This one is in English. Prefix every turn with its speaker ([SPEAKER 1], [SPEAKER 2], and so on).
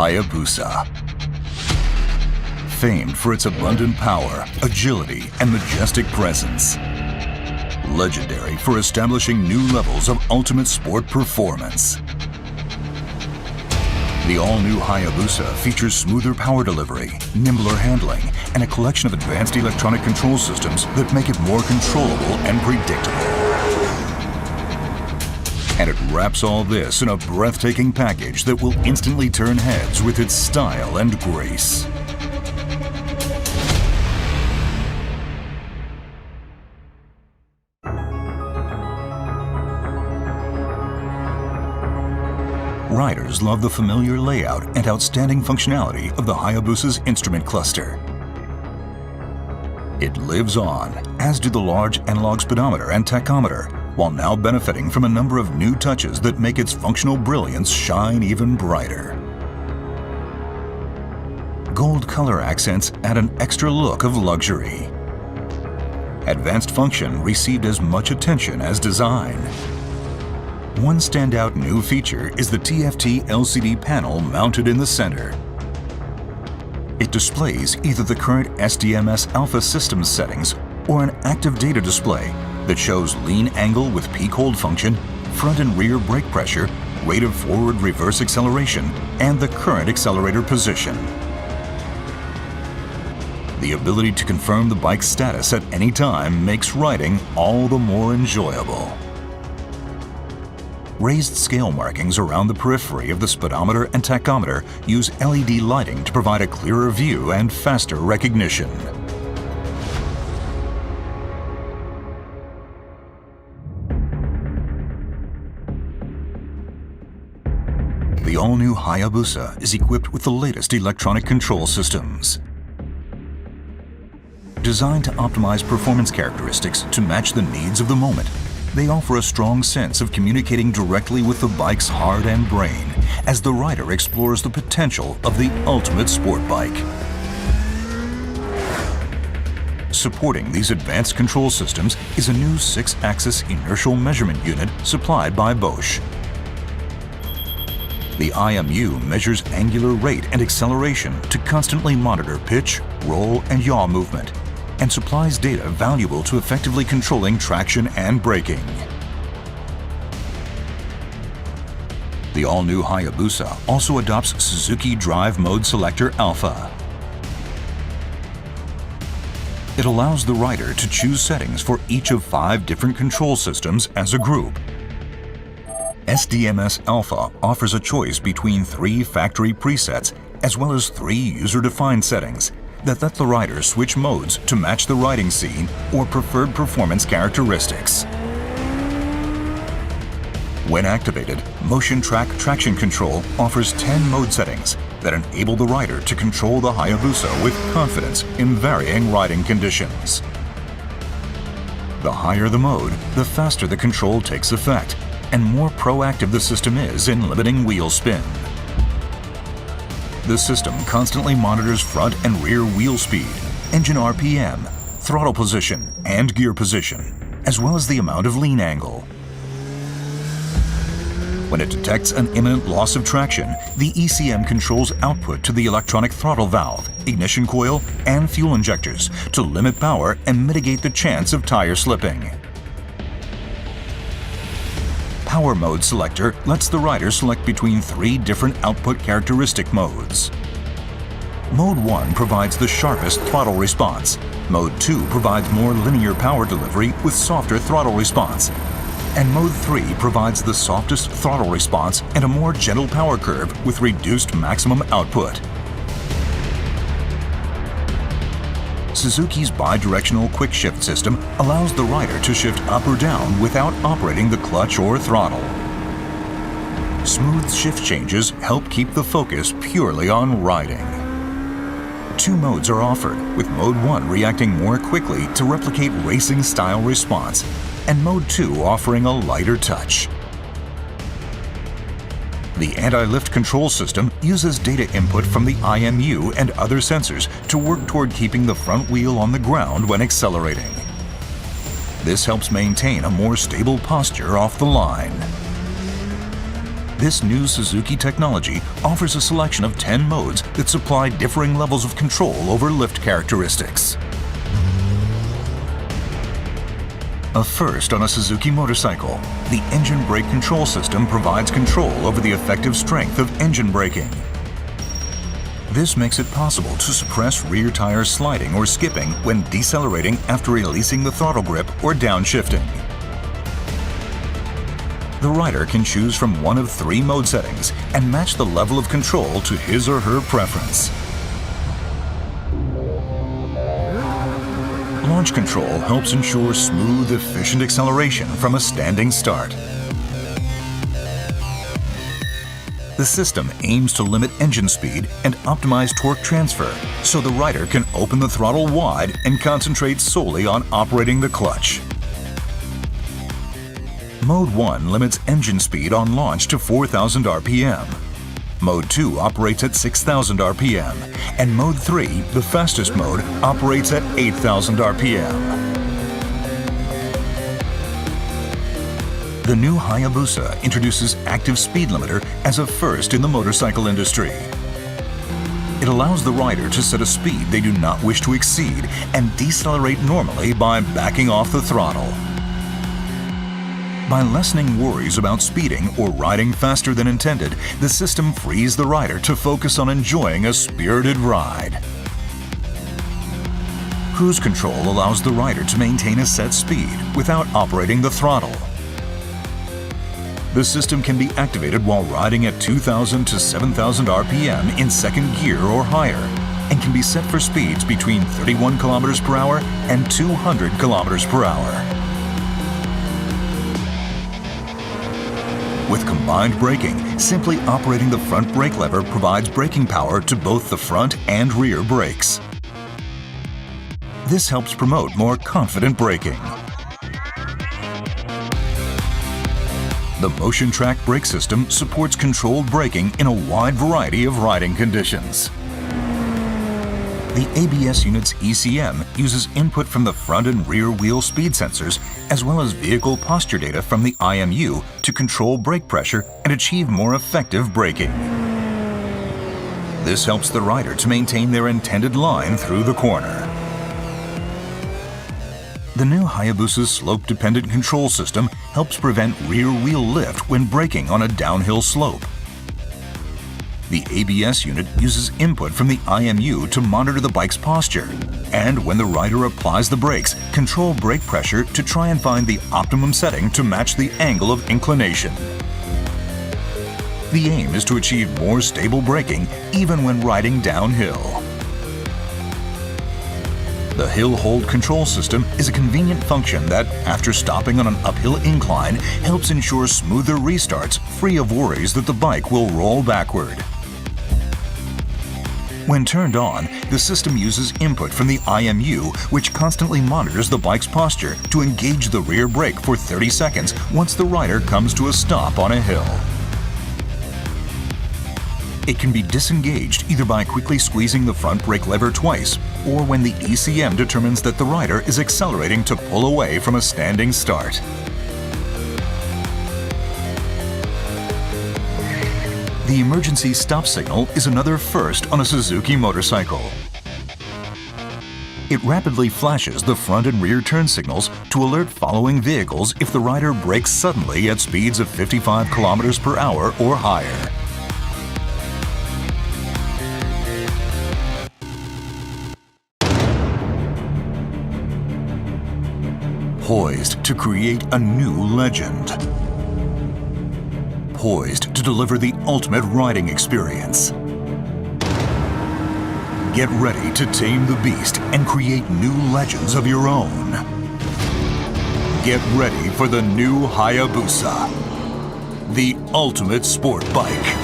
[SPEAKER 1] Hayabusa. Famed for its abundant power, agility, and majestic presence. Legendary for establishing new levels of ultimate sport performance. The all-new Hayabusa features smoother power delivery, nimbler handling, and a collection of advanced electronic control systems that make it more controllable and predictable. And it wraps all this in a breathtaking package that will instantly turn heads with its style and grace. Riders love the familiar layout and outstanding functionality of the Hayabusa's instrument cluster. It lives on, as do the large analog speedometer and tachometer, while now benefiting from a number of new touches that make its functional brilliance shine even brighter. Gold color accents add an extra look of luxury. Advanced function received as much attention as design. One standout new feature is the TFT LCD panel mounted in the center. It displays either the current SDMS Alpha systems settings or an active data display that shows lean angle with peak hold function, front and rear brake pressure, rate of forward-reverse acceleration, and the current accelerator position. The ability to confirm the bike's status at any time makes riding all the more enjoyable. Raised scale markings around the periphery of the speedometer and tachometer use LED lighting to provide a clearer view and faster recognition. The all-new Hayabusa is equipped with the latest electronic control systems. Designed to optimize performance characteristics to match the needs of the moment, they offer a strong sense of communicating directly with the bike's heart and brain as the rider explores the potential of the ultimate sport bike. Supporting these advanced control systems is a new 6-axis inertial measurement unit supplied by Bosch. The IMU measures angular rate and acceleration to constantly monitor pitch, roll, and yaw movement, and supplies data valuable to effectively controlling traction and braking. The all-new Hayabusa also adopts Suzuki Drive Mode Selector Alpha. It allows the rider to choose settings for each of 5 different control systems as a group. SDMS Alpha offers a choice between 3 factory presets as well as 3 user-defined settings that let the rider switch modes to match the riding scene or preferred performance characteristics. When activated, Motion Track Traction Control offers 10 mode settings that enable the rider to control the Hayabusa with confidence in varying riding conditions. The higher the mode, the faster the control takes effect, and more proactive the system is in limiting wheel spin. The system constantly monitors front and rear wheel speed, engine RPM, throttle position, and gear position, as well as the amount of lean angle. When it detects an imminent loss of traction, the ECM controls output to the electronic throttle valve, ignition coil, and fuel injectors to limit power and mitigate the chance of tire slipping. Power Mode Selector lets the rider select between 3 different output characteristic modes. Mode 1 provides the sharpest throttle response. Mode 2 provides more linear power delivery with softer throttle response. And Mode 3 provides the softest throttle response and a more gentle power curve with reduced maximum output. Suzuki's bidirectional quick shift system allows the rider to shift up or down without operating the clutch or throttle. Smooth shift changes help keep the focus purely on riding. 2 modes are offered, with Mode 1 reacting more quickly to replicate racing-style response, and Mode 2 offering a lighter touch. The anti-lift control system uses data input from the IMU and other sensors to work toward keeping the front wheel on the ground when accelerating. This helps maintain a more stable posture off the line. This new Suzuki technology offers a selection of 10 modes that supply differing levels of control over lift characteristics. A first on a Suzuki motorcycle, the engine brake control system provides control over the effective strength of engine braking. This makes it possible to suppress rear tire sliding or skipping when decelerating after releasing the throttle grip or downshifting. The rider can choose from one of 3 mode settings and match the level of control to his or her preference. Launch control helps ensure smooth, efficient acceleration from a standing start. The system aims to limit engine speed and optimize torque transfer, so the rider can open the throttle wide and concentrate solely on operating the clutch. Mode 1 limits engine speed on launch to 4,000 RPM. Mode 2 operates at 6,000 RPM, and Mode 3, the fastest mode, operates at 8,000 RPM. The new Hayabusa introduces active speed limiter as a first in the motorcycle industry. It allows the rider to set a speed they do not wish to exceed and decelerate normally by backing off the throttle. By lessening worries about speeding or riding faster than intended, the system frees the rider to focus on enjoying a spirited ride. Cruise control allows the rider to maintain a set speed without operating the throttle. The system can be activated while riding at 2,000 to 7,000 RPM in second gear or higher, and can be set for speeds between 31 km per hour and 200 km per hour. With combined braking, simply operating the front brake lever provides braking power to both the front and rear brakes. This helps promote more confident braking. The Motion Track brake system supports controlled braking in a wide variety of riding conditions. The ABS unit's ECM uses input from the front and rear wheel speed sensors, as well as vehicle posture data from the IMU to control brake pressure and achieve more effective braking. This helps the rider to maintain their intended line through the corner. The new Hayabusa's slope-dependent control system helps prevent rear wheel lift when braking on a downhill slope. The ABS unit uses input from the IMU to monitor the bike's posture, and when the rider applies the brakes, control brake pressure to try and find the optimum setting to match the angle of inclination. The aim is to achieve more stable braking even when riding downhill. The hill hold control system is a convenient function that, after stopping on an uphill incline, helps ensure smoother restarts free of worries that the bike will roll backward. When turned on, the system uses input from the IMU, which constantly monitors the bike's posture to engage the rear brake for 30 seconds once the rider comes to a stop on a hill. It can be disengaged either by quickly squeezing the front brake lever twice, or when the ECM determines that the rider is accelerating to pull away from a standing start. The emergency stop signal is another first on a Suzuki motorcycle. It rapidly flashes the front and rear turn signals to alert following vehicles if the rider brakes suddenly at speeds of 55 km per hour or higher. Poised to create a new legend. Poised to deliver the ultimate riding experience. Get ready to tame the beast and create new legends of your own. Get ready for the new Hayabusa, the ultimate sport bike.